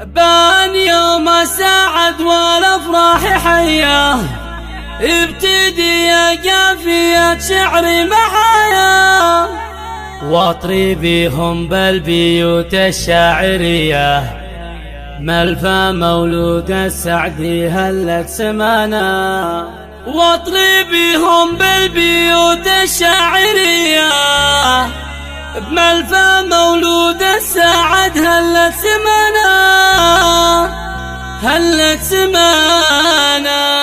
بان يوم السعد والافراح حياه، ابتدي يا قافية شعري محايا، واطري بهم بالبيوت الشاعرية، ملفى مولود السعد هلت سمانا، واطري بهم بالبيوت الشاعرية، بملفى مولود السعد هلت سمانا، هلت سمانا.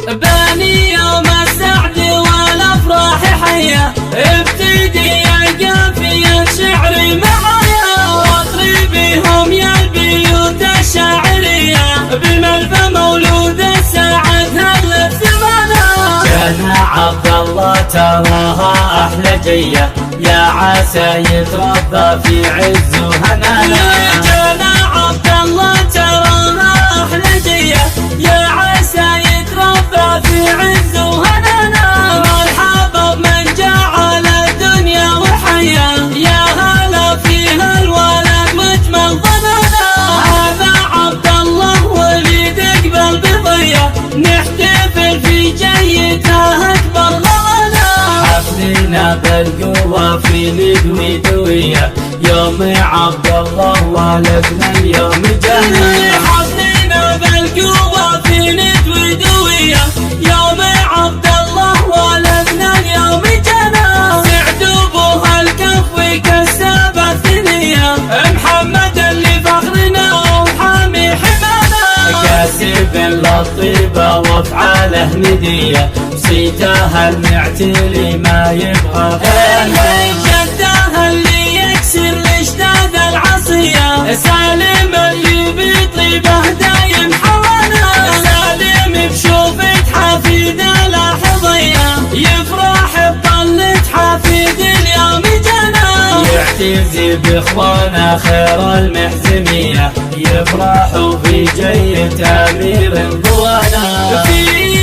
باني يوم السعد والافراح حيا، ابتدي يا قافية شعري معايا، واطري بهم يا البيوت الشاعرية، بملفى مولود السعد هلت سمانا. جانا عبد الله تراها احلى جيه، يا عسى يتربى في عز وهنانا. جانا عبد الله تراها احلى جيه، يا عسى يتربى في عز وهنانا. مرحبا بمن جعل الدنيا وحيا، يا هلا فيها الولد مجمل ظننا. هذا عبد الله وليد اقبل بضيه، نحتفل في جيته اكبر غلا. حفلنا بالقوة في ندوي دوية، يوم عبد الله ولدنا اليوم جانا. حفلنا بالقوة في ندوي دوية، يوم عبد الله ولدنا اليوم جانا. سعد ابوها الكف كساب الثنية، محمد اللي فخرنا وحامي حمانا. كاسب للطيبة وافعاله ندية، صيتها المعتلي ما يبغى غيرها. جدها اللي يكسر الاشداد العصية، سالم اللي بطيبه دايم حوانا. سالم بشوفة حفيد الحظية، يفرح بطلة حفيد اليوم جانا. يعتزي باخوانا خير المحزمية، يفرحوا في جية امير ضوانا. في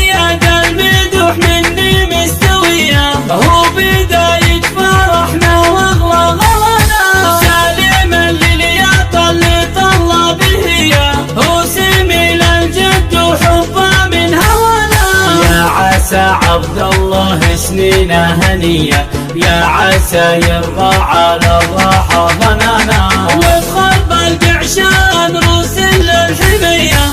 يد المدوح مني مستوية، هو بداية فرحنا واغلى غلانا. سالم اللياقة اللي طلع بهية، هو سميل الجد وحبه من هوانا. يا عسى عبد الله سنينه هنية، يا عسى يرضى على الراحة ظنانا. وفخر بالقعشان روس للحمية،